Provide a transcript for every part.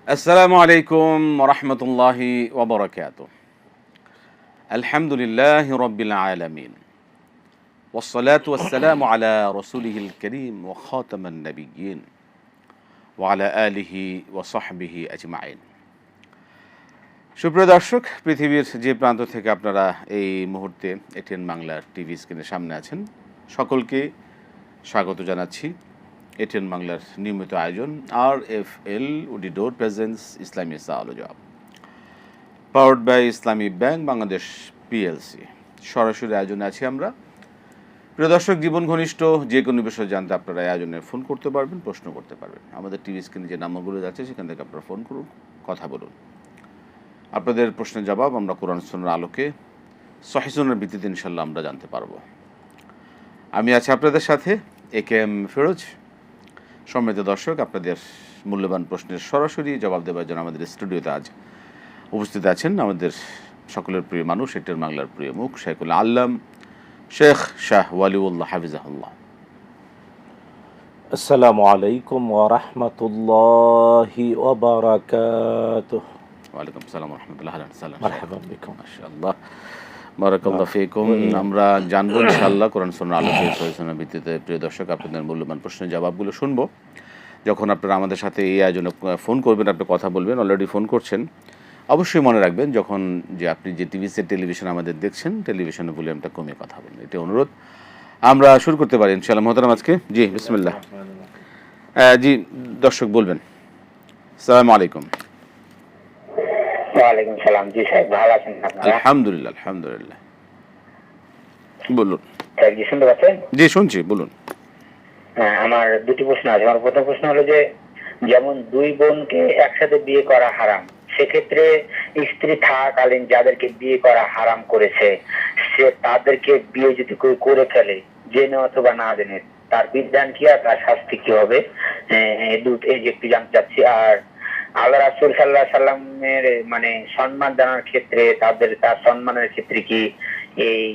আসসালামু আলাইকুম ওয়া রাহমাতুল্লাহি ওয়া বারাকাতুহু। আলহামদুলিল্লাহি রাব্বিল আলামিন। ওয়াসসালাতু ওয়াসসালামু আলা রাসূলিহিল কারীম ওয়া খাতামান নাবিয়্যিন ওয়া আলা আলিহি ওয়া সাহবিহি আজমাইন। সুপ্রিয় দর্শক, পৃথিবীর যে প্রান্ত থেকে আপনারা এই মুহূর্তে এটিএন বাংলার টিভি স্ক্রিনের সামনে আছেন, সকলকে স্বাগত জানাচ্ছি এটিএন বাংলার নিয়মিত আয়োজন RFL উডিডোর প্রেজেন্স ইসলামী সাওয়াল powered by Islami bank Bangladesh PLC. সরাসরি আয়োজনে আছি আমরা। প্রিয় দর্শক, জীবন ঘনিষ্ঠ যে কোনো বিষয় জানতে আপনারা এই আয়োজনে ফোন করতে পারবেন, প্রশ্ন করতে পারবেন। আমাদের টিভি স্ক্রিনে যে নাম্বারগুলো যাচ্ছে সেখান থেকে আপনারা ফোন করুন, কথা বলুন। আপনাদের প্রশ্নের জবাব আমরা কোরআন সুন্নাহর আলোকে সহিহ সুন্নাহর ভিত্তিতে ইনশাআল্লাহ আমরা জানতে পারবো। আমি আছি আপনাদের সাথে AKM ফিরোজ। সম্মানিত দর্শক, আপনাদের মূল্যবান প্রশ্নের সরাসরি জবাব দেওয়ার জন্য আমাদের স্টুডিওতে আজ উপস্থিত আছেন আমাদের সকলের প্রিয় মানুষ, এটিএন বাংলার প্রিয় মুখ, শেখুল আল্লাম শেখ শাহ ওয়ালিউল্লাহ হাফিজাহুল্লাহ। আসসালামু আলাইকুম ওয়া রাহমাতুল্লাহি ওয়া বারাকাতুহু। ওয়ালাইকুম আসসালাম ওয়া রাহমাতুল্লাহি ওয়া বারাকাতুহু। মারহাবান বিকুম। মাশাআল্লাহ, বারাকাল্লাহু ফিকুম। আমরা জানবো ইনশাআল্লাহ কোরআন সুন্নাহর আলোকে সহিহ সুন্নাহর ভিত্তিতে। প্রিয় দর্শক, আপনাদের মূল্যবান প্রশ্নের জবাবগুলো শুনবো যখন আপনারা আমাদের সাথে এই আয়োজনে ফোন করবেন, আপনি কথা বলবেন। অলরেডি ফোন করছেন, অবশ্যই মনে রাখবেন যখন যে আপনি যে টেলিভিশন আমাদের দেখছেন, টেলিভিশনে ভলিউমটা কমিয়ে কথা বলবেন, এটা অনুরোধ। আমরা শুরু করতে পারি ইনশাআল্লাহ মোহতারাম আজকে। জি বিসমিল্লাহ। জি দর্শক বলবেন। আসসালামু আলাইকুম। ওয়ালাইকুম সালাম। জি সাহেব, ভালো আছেন আপনারা? আলহামদুলিল্লাহ আলহামদুলিল্লাহ। বলুন। জি, শুনতে পাচ্ছেন? জি শুনছি, বলুন। হ্যাঁ, আমার দুটি প্রশ্ন আছে। আমার প্রথম প্রশ্ন হলো যে, যেমন দুই বোনকে একসাথে বিয়ে করা হারাম, সেক্ষেত্রে স্ত্রী থাকাকালীন যাদেরকে বিয়ে করা হারাম করেছে, সে তাদেরকে বিয়ে যদি কেউ করে ফেলে, জেনে অথবা না জেনে, তার বিধান কি আর তার শাস্তি কি হবে? এই যে একটু জানতে চাচ্ছি। আর আল্লাহ রাসূল সাল্লাল্লাহু আলাইহি সাল্লামের মানে সম্মান জানার ক্ষেত্রে তার সম্মানের ক্ষেত্রে কি এই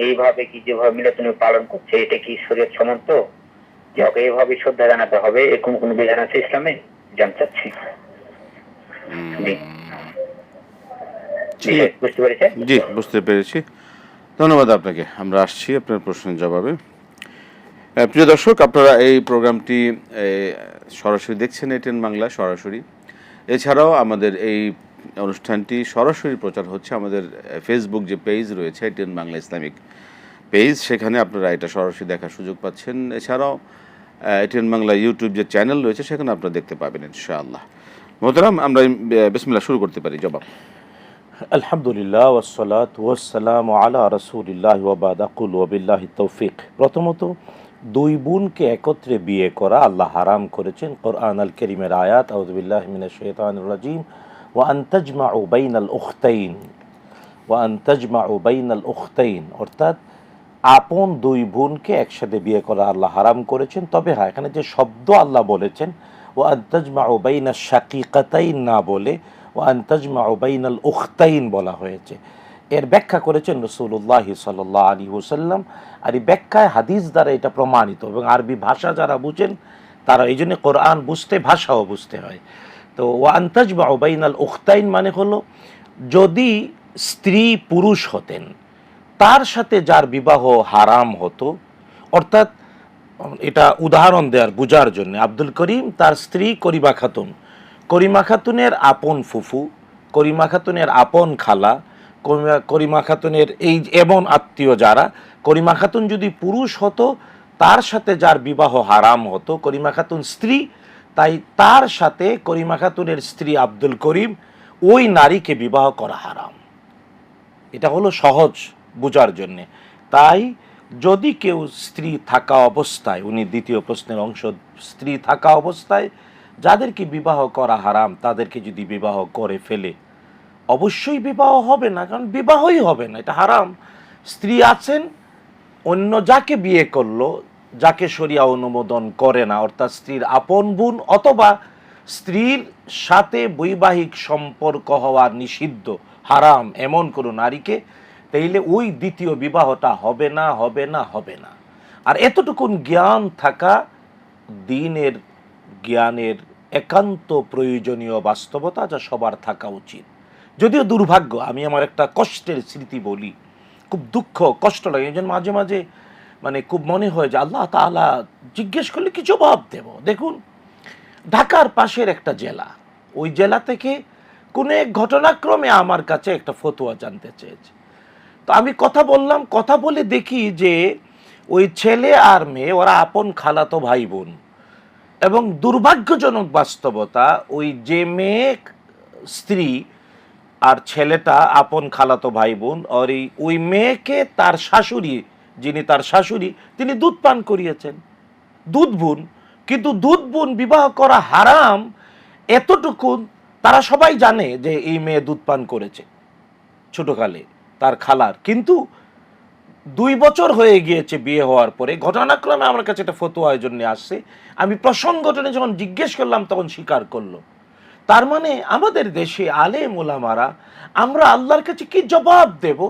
এইভাবে কি যেভাবে মিলাদ পালন করছে, এটা কি শরীয়ত সম্মত? যে ওকে এইভাবে শ্রদ্ধা জানাতে হবে, এরকম কোন বিধান আছে ইসলামে? জানতে চাচ্ছি। বুঝতে পেরেছেন? জি বুঝতে পেরেছি, ধন্যবাদ আপনাকে। আমরা আসছি আপনার প্রশ্নের জবাবে। প্রিয় দর্শক, আপনারা এই প্রোগ্রামটি সরাসরি দেখছেন এটিএন বাংলা সরাসরি। এছাড়াও আমাদের এই অনুষ্ঠানটি সরাসরি প্রচার হচ্ছে আমাদের ফেসবুক যে পেজ রয়েছে এটিএন বাংলা ইসলামিক পেজ, সেখানে আপনারা এটা সরাসরি দেখার সুযোগ পাচ্ছেন। এছাড়াও এটিএন বাংলা ইউটিউব যে চ্যানেল রয়েছে সেখানে আপনারা দেখতে পাবেন ইনশাআল্লাহ। মোহতারাম, আমরা বিসমিল্লাহ শুরু করতে পারি জবাব। আলহামদুলিল্লাহ ওয়াসসালাতু ওয়াসসালামু আলা রাসূলিল্লাহি ওয়া বা'দ। আকুল ওয়া বিল্লাহি তৌফিক। প্রথমত, দুই বোনকে একত্রে বিয়ে করা আল্লাহ হারাম করেছেন। কোরআন আল কারীমের আয়াত, আউযু বিল্লাহি মিনাশ শাইতানির রাজীম, ওয়া আন তাজমাউ বাইনাল উখতাইন, ওয়া আন তাজমাউ বাইনাল উখতাইন, অর্থাৎ আপন দুই বোনকে একসাথে বিয়ে করা আল্লাহ হারাম করেছেন। তবে হ্যাঁ, এখানে যে শব্দ আল্লাহ বলেছেন ওয়া আন তাজমাউ বাইনাশ শাকীকাতাইন না বলে ওয়া আন তাজমাউ বাইনাল উখতাইন বলা হয়েছে। এর ব্যাখ্যা করেছেন রাসূলুল্লাহ সাল্লাল্লাহু আলাইহি ওয়াসাল্লাম। আর এই ব্যাখ্যায় হাদিস দ্বারা এটা প্রমাণিত, এবং আরবি ভাষা যারা বুঝেন তারা এই জন্য কোরআন বুঝতে ভাষাও বুঝতে হয়। তো ওয়া আন তাজমাউ বাইনাল উখতাইন মানে হলো, যদি স্ত্রী পুরুষ হতেন, তার সাথে যার বিবাহ হারাম হতো, অর্থাৎ এটা উদাহরণ দেওয়ার বোঝার জন্য, আব্দুল করিম তার স্ত্রী করিমা খাতুন, করিমা খাতুনের আপন ফুফু, করিমা খাতুনের আপন খালা, করিমা খাতুনের এই এমন আত্মীয় যারা, করিমা খাতুন যদি পুরুষ হতো, তার সাথে যার বিবাহ হারাম হতো, করিমা খাতুন স্ত্রী, তাই তার সাথে করিমা খাতুনের স্ত্রী আব্দুল করিম ওই নারীকে বিবাহ করা হারাম। এটা হলো সহজ বোঝার জন্যে। তাই যদি কেউ স্ত্রী থাকা অবস্থায়, উনি দ্বিতীয় প্রশ্নের অংশ, স্ত্রী থাকা অবস্থায় যাদেরকে বিবাহ করা হারাম তাদেরকে যদি বিবাহ করে ফেলে, অবশ্যই বিবাহ হবে না, কারণ বিবাহই হবে না, এটা হারাম। স্ত্রী আছেন, অন্য যাকে বিয়ে করলো, যাকে শরিয়া অনুমোদন করে না, অর্থাৎ স্ত্রীর আপন বোন অথবা স্ত্রীর সাথে বৈবাহিক সম্পর্ক হওয়া নিষিদ্ধ, হারাম এমন কোনো নারীকে, তাইলে ওই দ্বিতীয় বিবাহটা হবে না, হবে না, হবে না। আর এতটুকুন জ্ঞান থাকা দিনের জ্ঞানের একান্ত প্রয়োজনীয় বাস্তবতা, যা সবার থাকা উচিত। যদিও দুর্ভাগ্য, আমি আমার একটা কষ্টের স্মৃতি বলি, খুব দুঃখ কষ্ট লাগে, এই জন্য মাঝে মাঝে মানে খুব মনে হয় যে আল্লাহ তাআলা জিজ্ঞেস করলে কি জবাব দেব। দেখুন, ঢাকার পাশের একটা জেলা, ওই জেলা থেকে কোনো এক ঘটনাক্রমে আমার কাছে একটা ফতোয়া জানতে চেয়েছে। তো আমি কথা বললাম, কথা বলে দেখি যে ওই ছেলে আর মেয়ে ওরা আপন খালাতো ভাই বোন, এবং দুর্ভাগ্যজনক বাস্তবতা, ওই যে মেয়ে স্ত্রী আর ছেলেটা আপন খালাতো ভাই বোন, আর ওই মেয়েকে তার শাশুড়ি, যিনি তার শাশুড়ি, তিনি দুধ পান করিয়েছেন, দুধ বোন। কিন্তু দুধ বোন বিবাহ করা হারাম এতটুকু তারা সবাই জানে যে এই মেয়ে দুধ পান করেছে ছোটকালে তার খালার, কিন্তু 2 বছর হয়ে গিয়েছে বিয়ে হওয়ার পরে। ঘটনাক্রমে আমার কাছে একটা ফতোয়ার জন্য আসছে, আমি প্রসঙ্গটনে যখন জিজ্ঞেস করলাম তখন স্বীকার করলো। তার মানে আমাদের দেশে আলেম ওলামারা, আমরা আল্লাহর কাছে কি জবাব দেব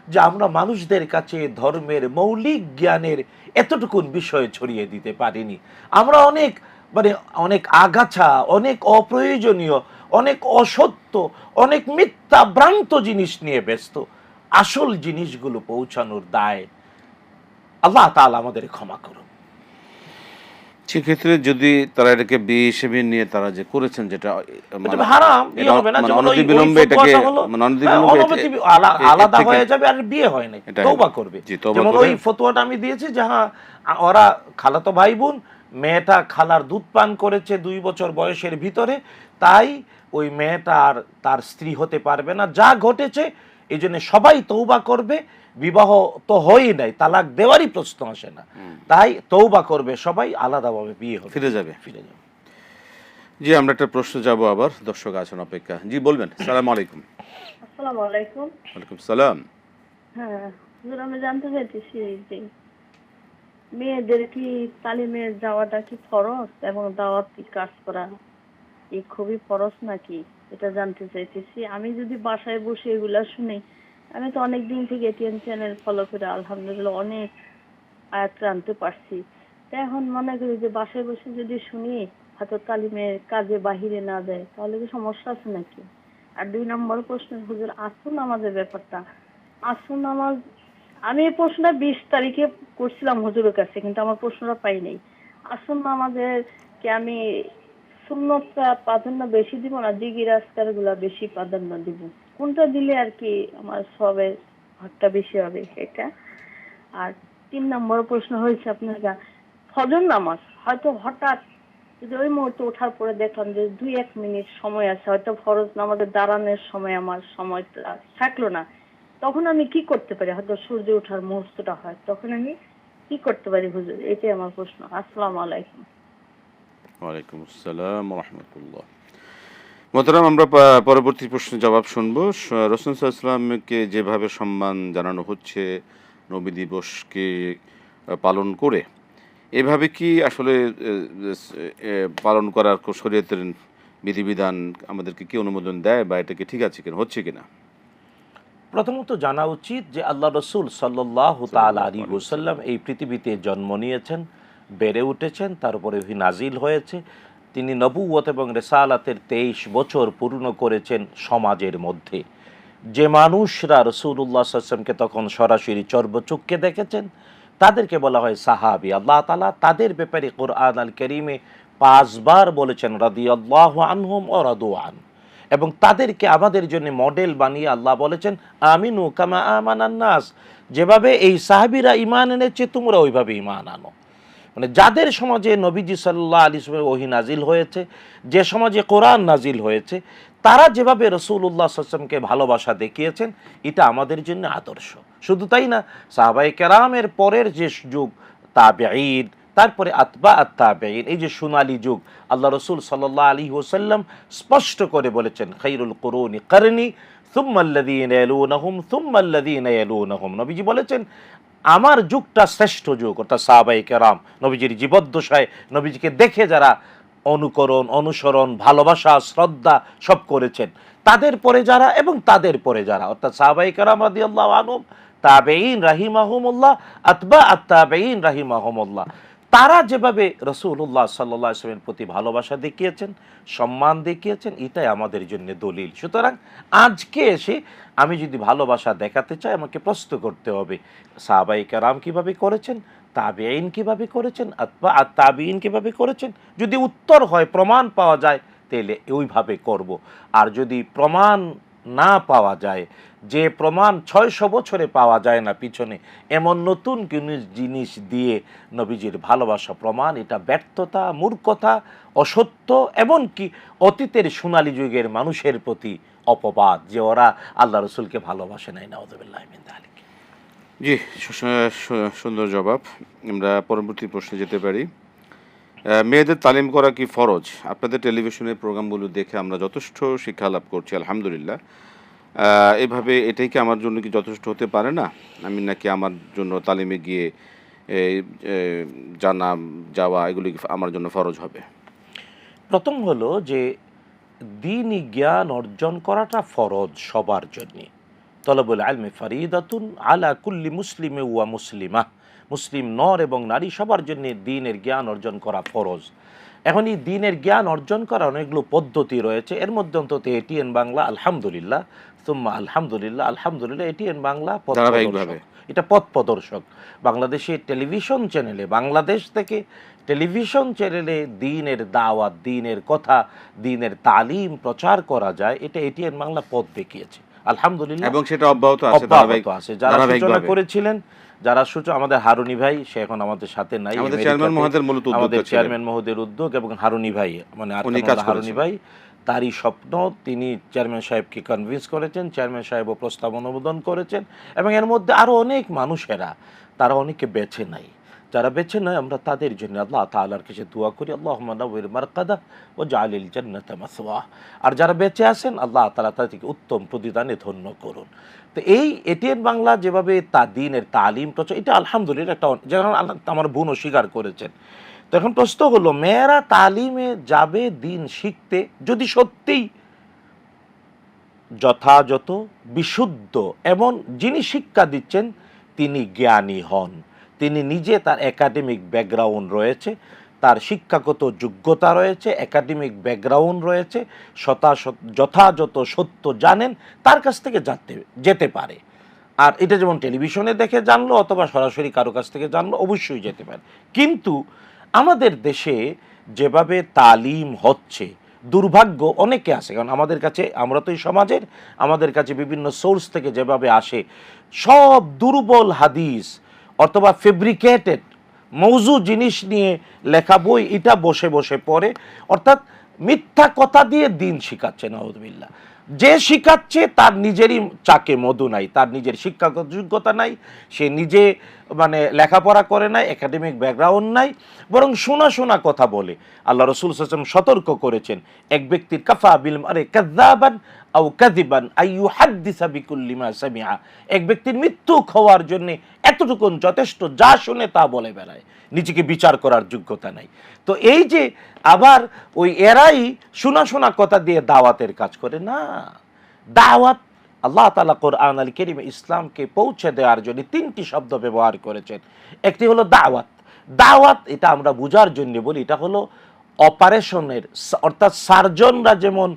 যে আমরা মানুষদের কাছে ধর্মের মৌলিক জ্ঞানের এতটুকুন বিষয় ছড়িয়ে দিতে পারিনি। আমরা অনেক আগাছা, অনেক অপ্রয়োজনীয়, অনেক অসত্য, অনেক মিথ্যা ভ্রান্ত জিনিস নিয়ে ব্যস্ত। আসল জিনিসগুলো পৌঁছানোর দায় আল্লাহ তাআলা আমাদের ক্ষমা করুন। সেক্ষেত্রে যদি তারা এটাকে বিয়ে হিসেবে নিয়ে তারা যে করেছেন, যেটা এটা হারাম, বিয়ে হবে না, যেমন ওই এটাকে আলাদা হয়ে যাবে আর বিয়ে হয় নাই, তওবা করবে। যেমন ওই ফতোয়াটা আমি দিয়েছি যে হ্যাঁ, ওরা খালাতো ভাই বোন, মেয়েটা খালার দুধ পান করেছে 2 বছর বয়সের ভিতরে, তাই ওই মেয়েটা আর তার স্ত্রী হতে পারবে না। যা ঘটেছে এই জন্য সবাই তওবা করবে, বিবাহ তো হয়ই নাই, তালাক দেওয়ারই প্রশ্ন আসে না, তাই তওবা করবে সবাই, আলাদাভাবে বিয়ে হবে, ফিরে যাবে। জি, আমরা একটা প্রশ্ন যাব, আবার দর্শক আছেন অপেক্ষা। জি বলবেন। আসসালামু আলাইকুম। আসসালামু আলাইকুম। ওয়ালাইকুম সালাম। হ্যাঁ হুজুর, আমি জানতে চাইতেছি যে মেয়েদের কি তালিমে যাওয়াটা কি ফরজ, এবং দাওয়াতি কাজ করা কি খুবই ফরজ নাকি, এটা জানতে চাইতেছি। আমি যদি বাসায় বসে এগুলা শুনি, আমি তো অনেক দিন থেকে এটিএন চ্যানেল ফলো করে আলহামদুলিল্লাহ অনেক আয়াত জানতে পারছি। তা এখন মনে করি যে বাসায় বসে যদি শুনি, হয়তো তালিমের কাজে বাহিরে না যায়, তাহলে কি সমস্যা আছে নাকি? আর 2 নম্বর প্রশ্ন, হুজুর আসর নামাজের ব্যাপারটা, আসর নামাজ আমি এই প্রশ্নটা 20 তারিখে করছিলাম হুজুরের কাছে, কিন্তু আমার প্রশ্নটা পাই নাই। আসর নামাজের কি আমি সুন্নতটা প্রাধান্য বেশি দিব না জিকির আজকার গুলা বেশি প্রাধান্য দিব, কোনটা দিলে আর কি আমার সবের ভাগটা বেশি হবে এটা? আর 3 নম্বর প্রশ্ন হয়েছে আপনার ফজর নামাজ, হয়তো হঠাৎ যদি ওই মুহূর্তে ওঠার পরে দেখলাম যে 2-1 মিনিট সময় আছে, হয়তো ফরজ নামাজের দাঁড়ানোর সময় আমার সময়টা থাকলো না, তখন আমি কি করতে পারি? হয়তো সূর্য ওঠার মুহূর্তটা হয়, তখন আমি কি করতে পারি হুজুর? এটাই আমার প্রশ্ন। আসসালামু আলাইকুম। ওয়ালাইকুম আসসালাম ওয়া রাহমাতুল্লাহ। মোহতারাম, আমরা পরবর্তী প্রশ্নের জবাব শুনবো। রাসূল সাল্লাল্লাহু আলাইহি ওয়াসাল্লামকে যেভাবে সম্মান জানানো হচ্ছে নবী দিবসকে পালন করে, এভাবে কি আসলে পালন করার শরীয়তের বিধিবিধান আমাদেরকে কি অনুমোদন দেয়, বা এটা কি ঠিক আছে কিনা, হচ্ছে কিনা? প্রথমত জানা উচিত যে আল্লাহ রসুল সাল্লাল্লাহু তাআলা আলাইহি ওয়াসাল্লাম এই পৃথিবীতে জন্ম নিয়েছেন, বেড়ে উঠেছেন, তার উপরে ওহী নাজিল হয়েছে। তিনি নবুয়ত এবং রিসালাতের 23 বছর পূর্ণ করেছেন সমাজের মধ্যে। যে মানুষরা রাসূলুল্লাহ সাল্লাল্লাহু আলাইহি ওয়াসাল্লামকে তখন সরাসরি চর্বচক্ষে দেখেছেন, তাদেরকে বলা হয় সাহাবী। আল্লাহ তাআলা তাদের ব্যাপারে কোরআন আল কারীমে 5 বার বলেছেন রাদিয়াল্লাহু আনহুম ওয়া রাদু আন, এবং তাদেরকে আমাদের জন্য মডেল বানিয়ে আল্লাহ বলেছেন আমিনু কামা আমানান নাস, যেভাবে এই সাহাবীরা ঈমান এনেছে তোমরা ওইভাবে ঈমান আনো। মানে যাদের সমাজে নবীজি সাল্লাল্লাহু আলাইহি ওয়াসাল্লাম ওহী নাজিল হয়েছে, যে সমাজে কোরআন নাজিল হয়েছে, তারা যেভাবে রাসূলুল্লাহ সাল্লাল্লাহু আলাইহি ওয়াসাল্লামকে ভালোবাসা দেখিয়েছেন, এটা আমাদের জন্য আদর্শ। শুধু তাই না, সাহাবায়ে কেরামের পরের যে যুগ তাবেঈন, তারপরে আতবা আত-তাবেঈন, এই যে সোনালী যুগ, আল্লাহ রসুল সাল্লাল্লাহু আলাইহি ওয়াসাল্লাম স্পষ্ট করে বলেছেন খায়রুল কুরুনি করনি সুম্মা আল্লাযীনা ইয়ালুনহুম সুম্মা আল্লাযীনা ইয়ালুনহুম। নবীজি বলেছেন আমার যুগটা শ্রেষ্ঠ যুগ, অর্থাৎ সাহাবায়ে কেরাম নবীজির জীবদ্দশায় নবীজিকে দেখে যারা অনুকরণ, অনুসরণ, ভালোবাসা, শ্রদ্ধা সব করেছেন, তাদের পরে যারা এবং তাদের পরে যারা, অর্থাৎ সাহাবায়ে কেরাম রাদিয়াল্লাহু আনহুম, তাবেঈন রাহিমাহুমুল্লাহ, আতবা আত-তাবেঈন রাহিমাহুমুল্লাহ, তারা যেভাবে রাসূলুল্লাহ সাল্লাল্লাহু আলাইহি ওয়াসাল্লামের প্রতি ভালোবাসা দেখিয়েছেন, সম্মান দেখিয়েছেন, এটাই আমাদের জন্য দলিল। সুতরাং আজকে এসে আমি যদি ভালোবাসা দেখাতে চাই, আমাকে প্রশ্ন করতে হবে সাহাবায়ে কেরাম কিভাবে করেছেন, তাবেঈন কিভাবে করেছেন, আতবা তাবেঈন কিভাবে করেছেন। যদি উত্তর হয়, প্রমাণ পাওয়া যায়, তাহলে ওইভাবে করব। আর যদি প্রমাণ না পাওয়া যায়, যে প্রমাণ 600 বছরে পাওয়া যায় না পিছনে, এমন নতুন কোনো জিনিস দিয়ে নবীজির ভালোবাসা প্রমাণ, এটা ব্যর্থতা, মূর্খতা, অসত্য, এমনকি অতীতের সোনালী যুগের মানুষের প্রতি অপবাদ যে ওরা আল্লাহ রসুলকে ভালোবাসে নাই। নাউযুবিল্লাহি মিন যালিক। জি, সুন্দর জবাব। আমরা পরবর্তী প্রশ্নে যেতে পারি। মেয়েদের তালিম করা কি ফরজ? আপনাদের টেলিভিশনের প্রোগ্রামগুলো দেখে আমরা যথেষ্ট শিক্ষা লাভ করছি, আলহামদুলিল্লাহ। এভাবে এটাই কি আমার জন্য কি যথেষ্ট হতে পারে না? আমি নাকি আমার জন্য তালিমে গিয়ে জানা যাওয়া এগুলি কি আমার জন্য ফরজ হবে? প্রথম হলো যে দ্বীনি জ্ঞান অর্জন করাটা ফরজ সবার জন্যে। তলবুল ইলমি ফরিদাতুন আলা কুল্লি মুসলিমে ওয়া মুসলিমা। মুসলিম নর এবং নারী সবার জন্য দ্বীনের জ্ঞান অর্জন করা ফরজ। এখন এই দ্বীনের জ্ঞান অর্জন করার অনেকগুলো পদ্ধতি রয়েছে। এর মধ্যে অন্তত এটিএন বাংলা, আলহামদুলিল্লাহ সুম্মা আলহামদুলিল্লাহ, আলহামদুলিল্লাহ, এটিএন বাংলা পথ প্রদর্শক। এটা পথ প্রদর্শক। বাংলাদেশে টেলিভিশন চ্যানেলে, বাংলাদেশ থেকে টেলিভিশন চ্যানেলে দ্বীনের দাওয়াত, দ্বীনের কথা, দ্বীনের তালিম প্রচার করা যায়, এটা এটিএন বাংলা পথ দেখিয়েছে, আলহামদুলিল্লাহ। এবং সেটা অব্যাহত আছে, যারা সূচনা করেছিলেন, যারা আমাদের হারুনি ভাই, সে এখন আমাদের সাথে নাই, আমাদের চেয়ারম্যান মহোদয়ের উদ্যোগ, এবং হারুনি ভাই মানে হারুনি ভাই, তারই স্বপ্ন, তিনি চেয়ারম্যান সাহেবকে কনভিন্স করেছেন, চেয়ারম্যান সাহেবও প্রস্তাব অনুমোদন করেছেন। এবং এর মধ্যে আরও অনেক মানুষেরা, তারা অনেকে বেছে নাই। যারা বেছে নেয়, আমরা তাদের জন্য আল্লাহ তাআলার কাছে দোয়া করি, আল্লাহুম্মা নাওয়ির মারকাদা ওয়া জাআলিল জান্নাতা মাসওয়া। আর যারা বেঁচে আছেন, আল্লাহ তাআলা তাদেরকে উত্তম প্রতিদানে ধন্য করুন। তো এই এটিএন বাংলা যেভাবে দ্বীনের তালিম প্রচার, এটা আলহামদুলিল্লাহ একটা, যেমন আমার বোনও স্বীকার করেছেন। তো এখন প্রশ্ন হলো, মেয়েরা তালিমে যাবে দ্বীন শিখতে যদি সত্যিই যথাযথ, বিশুদ্ধ, এমন যিনি শিক্ষা দিচ্ছেন তিনি জ্ঞানী হন, তিনি নিজে, তার একাডেমিক ব্যাকগ্রাউন্ড রয়েছে, তার শিক্ষাগত যোগ্যতা রয়েছে, একাডেমিক ব্যাকগ্রাউন্ড রয়েছে, যথাযথ সত্য জানেন, তার কাছ থেকে যেতে পারে। আর এটা যেমন টেলিভিশনে দেখে জানলো অথবা সরাসরি কারো কাছ থেকে জানলো, অবশ্যই যেতে পারে। কিন্তু আমাদের দেশে যেভাবে তালিম হচ্ছে, দুর্ভাগ্য অনেকে আছে, কারণ আমাদের কাছে, আমরা তো এই সমাজের, আমাদের কাছে বিভিন্ন সোর্স থেকে যেভাবে আসে, সব দুর্বল হাদিস অথবা ফেব্রিকেটেড মৌজু জিনিস নিয়ে লেখা বই, এটা বসে বসে পড়ে, অর্থাৎ মিথ্যা কথা দিয়ে দিন শিখাচ্ছে। নাউযুবিল্লাহ। যে শিখাচ্ছে তার নিজেরই চাকে মধু নাই, তার নিজের শিক্ষাগত যোগ্যতা নাই, সে নিজে মানে লেখাপড়া করে নাই, একাডেমিক ব্যাকগ্রাউন্ড নাই, বরং শোনা কথা বলে। আল্লাহ রাসূল সাল্লাল্লাহু আলাইহি ওয়াসাল্লাম সতর্ক করেছেন, এক ব্যক্তির কাফা বিল মারই কাযাবান আও কাযিবান আইয়ুহাদ্দিসা বিকুল্লি মা সামিআ, এক ব্যক্তির মৃত্যু হওয়ার জন্য এতটুকুন যথেষ্ট, যা শুনে তা বলে বেড়ায়, নিজেকে বিচার করার যোগ্যতা নাই। তো এই যে আবার ওই এরাই শোনা কথা দিয়ে দাওয়াতের কাজ করে না। দাওয়াত, আল্লাহ তাআলা কোরআন আল কারীমে ইসলামকে পৌঁছে দেওয়ার জন্য 3টি শব্দ ব্যবহার করেছেন। একটি হলো দাওয়াত। দাওয়াত এটা আমরা বোঝার জন্য বলি, এটা হলো অপারেশনের, অর্থাৎ সার্জনরা যেমন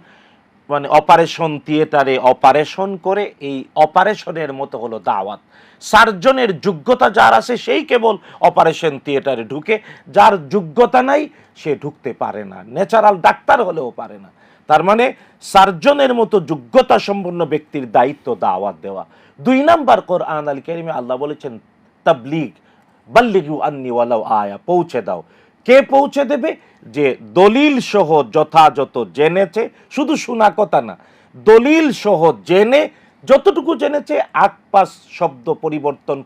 মানে অপারেশন থিয়েটারে অপারেশন করে, এই অপারেশনের মতো হলো দাওয়াত। সার্জনের যোগ্যতা যার আছে সেই কেবল অপারেশন থিয়েটারে ঢুকে, যার যোগ্যতা নাই সে ঢুকতে পারে না, ন্যাচারাল ডাক্তার হলেও পারে না। তার মানে সার্জনের মতো যোগ্যতা সম্পন্ন ব্যক্তির দায়িত্ব দাওয়াত দেওয়া। 2 নাম্বার, কোরআন আল কারীমে আল্লাহ বলেছেন তাবলীগ, বাল্লিগু আন্নী ওয়ালাউ আয়া, পৌঁছে দাও। কে পৌঁছে দেবে? যে দলিল সহ যথাযথ জেনেছে, শুধু শোনা কথা না, দলিল সহ জেনে, যতটুকু জেনেছে আকপাস শব্দ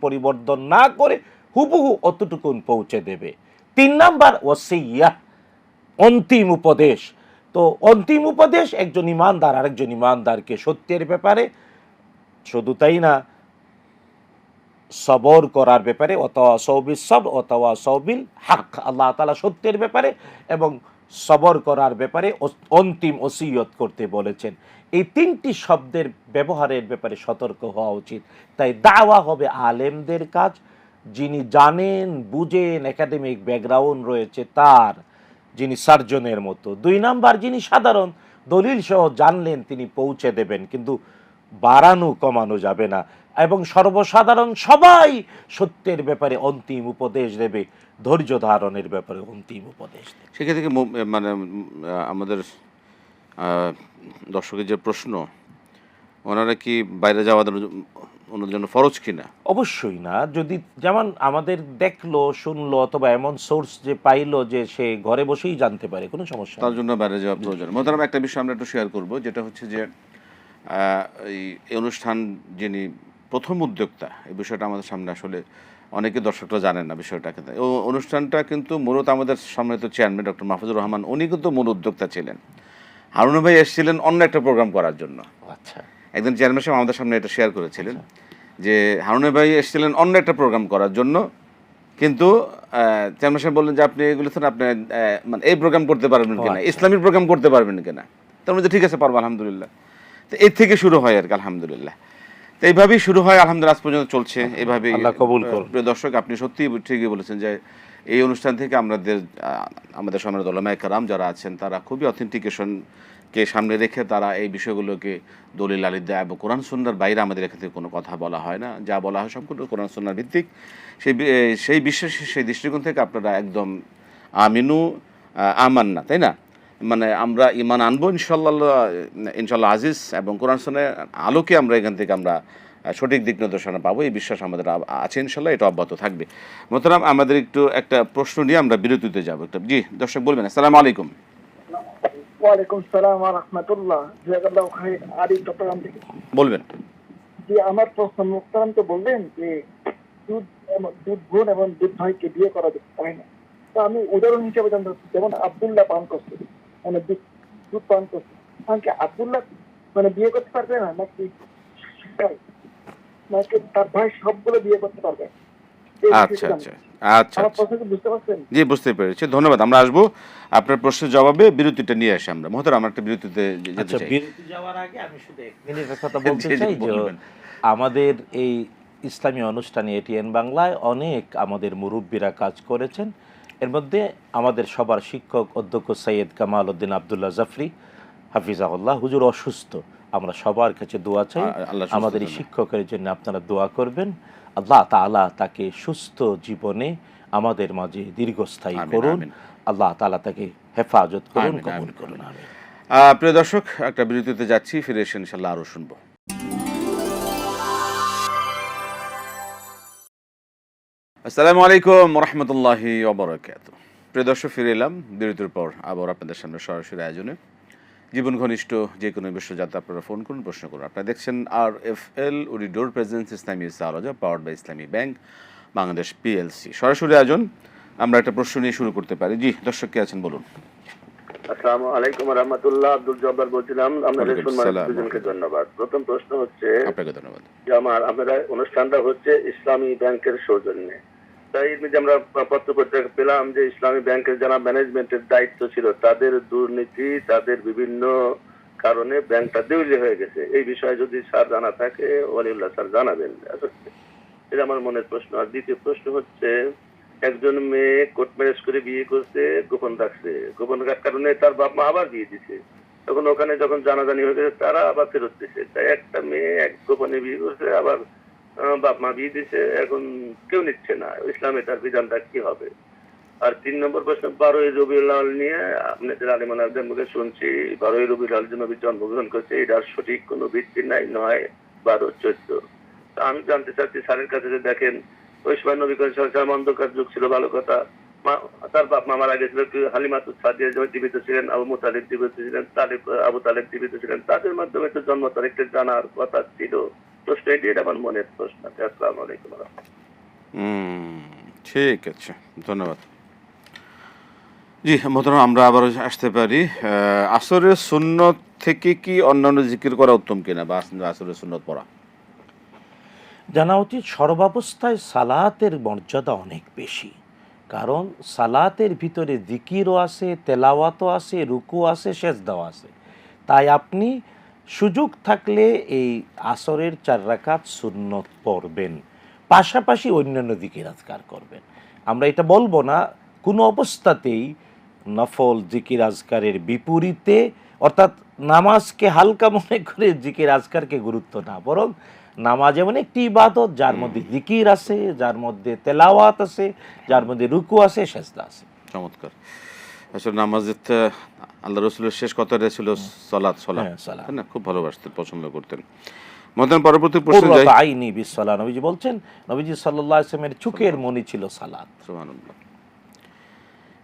পরিবর্তন না করে হুবহু অতটুকুন পৌঁছে দেবে। 3 নাম্বার ওয়াসিয়া, অন্তিম উপদেশ। তো অন্তিম উপদেশ, একজন ইমানদার আরেকজন ইমানদারকে সত্যের ব্যাপারে, শুধু তাই না, সবর করার ব্যাপারে, অথবা সৌবিল সবর অথবা সৌবিল হক, আল্লাহ তাআলা সত্যের ব্যাপারে এবং সবর করার ব্যাপারে অন্তিম ওসিয়ত করতে বলেছেন। এই 3টি শব্দের ব্যবহারের ব্যাপারে সতর্ক হওয়া উচিত। তাই দাওয়া হবে আলেমদের কাজ, যিনি জানেন বুঝেন, একাডেমিক ব্যাকগ্রাউন্ড রয়েছে তার, যিনি সার্জনের মতো। 2 নাম্বার, যিনি সাধারণ দলিল সহ জানলেন তিনি পৌঁছে দেবেন, কিন্তু বাড়ানো কমানো যাবে না। এবং সর্বসাধারণ সবাই সত্যের ব্যাপারে অন্তিম উপদেশ দেবে, ধৈর্য ধারণের ব্যাপারে অন্তিম উপদেশ দেবে। সেক্ষেত্রে মানে আমাদের দর্শকের যে প্রশ্ন, ওনারা কি বাইরে যাওয়া ওনার জন্য ফরজ কিনা? অবশ্যই না। যদি যেমন আমাদের দেখলো শুনলো অথবা এমন সোর্স যে পাইলো যে সে ঘরে বসেই জানতে পারে, কোনো সমস্যা তার নেই। জন্য বাইরে যাওয়া প্রয়োজন। মোহতারাম, একটা বিষয় আমরা একটু শেয়ার করব, যেটা হচ্ছে যে এই অনুষ্ঠান যিনি প্রথম উদ্যোক্তা, এই বিষয়টা আমাদের সামনে আসলে অনেকে দর্শকরা জানেন না বিষয়টাকে। অনুষ্ঠানটা কিন্তু মূলত আমাদের সম্মানিত চেয়ারম্যান ডক্টর মাহফুজুর রহমান, উনি কিন্তু মূল উদ্যোক্তা ছিলেন। হারুন ভাই এসেছিলেন অন্য একটা প্রোগ্রাম করার জন্য। আচ্ছা, একদিন চেয়ারম্যান সাহেব আমাদের সামনে এটা শেয়ার করেছিলেন যে হারুন ভাই এসেছিলেন অন্য একটা প্রোগ্রাম করার জন্য, কিন্তু চেয়ারম্যান সাহেব বললেন যে আপনি এগুলো তো আপনি মানে এই প্রোগ্রাম করতে পারবেন কিনা, ইসলামিক প্রোগ্রাম করতে পারবেন কিনা। তার মধ্যে ঠিক আছে, পারবো আলহামদুলিল্লাহ। তো এর থেকে শুরু হয় আর কি, আলহামদুলিল্লাহ। তো এইভাবেই শুরু হয়, আলহামদুলিল্লাহ আজ পর্যন্ত চলছে এইভাবেই। আল্লাহ কবুল করুন। প্রিয় দর্শক, আপনি সত্যিই ঠিকই বলেছেন যে এই অনুষ্ঠান থেকে আমাদের সম্মানিত উলামায়ে কেরাম যারা আছেন তারা খুবই অথেন্টিকেশনকে সামনে রেখে তারা এই বিষয়গুলোকে দলিল আলি দেয়, এবং কোরআন সুন্নাহর বাইরে আমাদের এখান থেকে কোনো কথা বলা হয় না, যা বলা হয় সম্পূর্ণ কোরআন সুন্নাহর ভিত্তিক। সেই বিশ্বাসে, সেই দৃষ্টিকোণ থেকে আপনারা একদম আমিনু আমান্না, তাই না, মানে আমরা ইমান আনবো ইনশাল্লাহ আজিজ, এবং কোরআন সুন্নাহর আলোকে আমরা এখান থেকে আমরা সঠিক দিক নির্দেশনা পাবো, এই বিশ্বাস আমাদের আছে ইনশাল্লাহ, এটা অব্যাহত থাকবে। মোহতারাম, আমাদের একটা প্রশ্ন নিয়ে আমরা বিরতিতে যাবো একটা। জি দর্শক বলবেন। আসসালামু আলাইকুম। ওয়ালাইকুম সালাম ওয়া রাহমাতুল্লাহ। জাযাকাল্লাহু খাইর। আরিফ চট্টগ্রাম থেকে বলবেন। জি, আমার প্রশ্ন, মুহতারাম তো বললেন যে দুধ বোন এবং দুধ ভাইকে বিয়ে করা যেতে পারে না। তো আমি উদাহরণ হিসেবে জানতে চাচ্ছি, যেমন আব্দুল্লাহ পান করছে, মানে দুধ পান করছে, কি আব্দুল্লাহ মানে বিয়ে করতে পারবে না, নাকি নাকি তার ভাই সবগুলো বিয়ে করতে পারবে? আচ্ছা আচ্ছা আচ্ছা আমার প্রশ্ন কি বুঝতে পারছেন? জি, বুঝতে পেরেছি, ধন্যবাদ। আমরা আসবো আপনার প্রশ্নের জবাবে, বিরতিটা নিয়ে আসি আমরা। মোহতারাম, আমরা একটা বিরতিতে যেতে আচ্ছা, চাই। বিরতি যাওয়ার আগে আমি শুধু 1 মিনিটের কথা বলতে জি, জি, চাই যে বলবেন। আমাদের এই ইসলামী অনুষ্ঠানে এটিএন বাংলায় অনেক আমাদের মুরব্বীরা কাজ করেছেন। এর মধ্যে আমাদের সবার শিক্ষক অধ্যক্ষ সৈয়দ কামাল উদ্দিন আবদুল্লাহ জাফরি হাফিজাহুল্লাহ, হুজুর অসুস্থ। আমরা সবার কাছে দোয়া চাই, আল্লাহ সুস্থ আমাদের এই করুন। শিক্ষকের জন্য আপনারা দোয়া করবেন। আল্লাহ তাআলা তাকে সুস্থ জীবনে আমাদের মাঝে দীর্ঘস্থায়ী আমিন, করুন। আমিন। আল্লাহ তাআলা তাকে হেফাজত করুন, আমিন, কবুল আমিন, করুন। আমিন। আমিন। প্রিয় দর্শক, একটা বিরতিতে যাচ্ছি, ফিরে এসে ইনশাল্লাহ আরও শুনবো। আসসালামু আলাইকুম রহমতুল্লাহি ওয়া বারাকাতুহু। প্রিয় দর্শক, ফিরে এলাম বিরতির পর আবার আপনাদের সামনে সরাসরি আয়োজনে। জীবন ঘনিষ্ঠ যে কোনো বিষয় যাতে আপনারা ফোন করুন, প্রশ্ন করুন। আপনারা দেখছেন RFL woody door presence Islami সালাজা powered by Islami bank Bangladesh PLC সরাসরি আয়োজন। আমরা একটা প্রশ্ন নিয়ে শুরু করতে পারি। জি দর্শক, কে আছেন বলুন। আসসালামু আলাইকুম ওয়া রাহমাতুল্লাহ। আব্দুল জব্বার বলছিলাম। আপনাদের ওয়ালাইকুম সম্মানিত আসসালাম। দুজনকে ধন্যবাদ। প্রথম প্রশ্ন হচ্ছে আপনাকে ধন্যবাদ। যে আমাদের অনুষ্ঠানটা হচ্ছে ইসলামী ব্যাংকের সৌজন্যে। তাই যে আমরা পত্রপত্রিকা পেলাম যে ইসলামী ব্যাংকের যারা ম্যানেজমেন্টের দায়িত্ব ছিল তাদের দুর্নীতি, তাদের বিভিন্ন কারণে ব্যাংকটা দেউলিয়া হয়ে গেছে। এই বিষয়ে যদি স্যার জানা থাকে ওয়ালিউল্লাহ স্যার জানাবেন। এটা আমার মনের প্রশ্ন। আর দ্বিতীয় প্রশ্ন হচ্ছে, একজন মেয়ে কোর্ট ম্যারেজ করে বিয়ে করছে, গোপন রাখছে, গোপন রাখার কারণে তার বাপ মা আবার বিয়ে দিছে। তখন ওখানে যখন জানাজানি হয়ে গেছে তারা আবার ফেরত দিছে। তাই একটা মেয়ে এক গোপনে বিয়ে করছে, আবার বাপ মা বিয়ে দিছে, এখন কেউ নিচ্ছে না। ইসলামে তার বিধানটা কি হবে? আর 3 নম্বর প্রশ্ন, 12ই রবিউল আউয়াল নিয়ে আপনাদের আলেমানদের মুখে শুনছি 12ই রবিউল আউয়াল নবী জন্মগ্রহণ করছে, এটার সঠিক কোনো ভিত্তি নাই, 9, 12, 14। আমি জানতে চাচ্ছি স্যারের কাছে যে দেখেন ওই সময় নবী করিম সাল্লাল্লাহু আলাইহি ওয়াসাল্লাম অন্ধকার যুগ ছিল, ভালো কথা। তার বাপ মা মারা গেছিল, হালিমাতুস সাদিয়া জীবিত ছিলেন, আবু মুতালিব জীবিত ছিলেন, আবু তালেব জীবিত ছিলেন, তাদের মাধ্যমে তো জন্ম তারিখটা জানার কথা ছিল। প্রশ্ন এটি, এটা আমার মনের প্রশ্ন। আসসালামু আলাইকুম। ঠিক আছে, ধন্যবাদ। জি মোহতারাম, আমরা আবার আসতে পারি। আসরের সুন্নত থেকে কি অন্যান্য জিকির করা উত্তম কিনা, বা আসরের সুন্নত পড়া? জানা উচিত সর্বাবস্থায় সালাতের মর্যাদা অনেক বেশি, কারণ সালাতের ভিতরে জিকিরও আছে, তেলাওয়াতও আছে, রুকু আছে, সেজদাও আছে। তাই আপনি সুযোগ থাকলে এই আসরের 4 রাকাত সুন্নত পড়বেন। পাশাপাশি অন্যান্য জিকির আজকার করবেন। আমরা এটা বলবো না কোনো অবস্থাতেই নফল জিকির আজকারের বিপরীতে, অর্থাৎ নামাজকে হালকা মনে করে জিকির আজকারকে গুরুত্ব না, বরং নামাজ এমন একটি ইবাদত যার মধ্যে জিকির আছে, যার মধ্যে তেলাওয়াত আছে, যার মধ্যে রুকু আছে, সেজদা আছে। চমৎকার। আসলে নামাজের আল্লাহ রসুলের শেষ কথাটা ছিল সলাৎ, সলাৎ, তাই না? খুব ভালোবাসতেন, পছন্দ করতেন। মহতারাম, পরবর্তী প্রশ্ন যাই। আইনি বিসসালাহ, নবীজি বলছেন, নবীজি সাল্লাল্লাহু আলাইহি ওয়াসাল্লামের চোখের মনি ছিল সালাত। সুবহানাল্লাহ।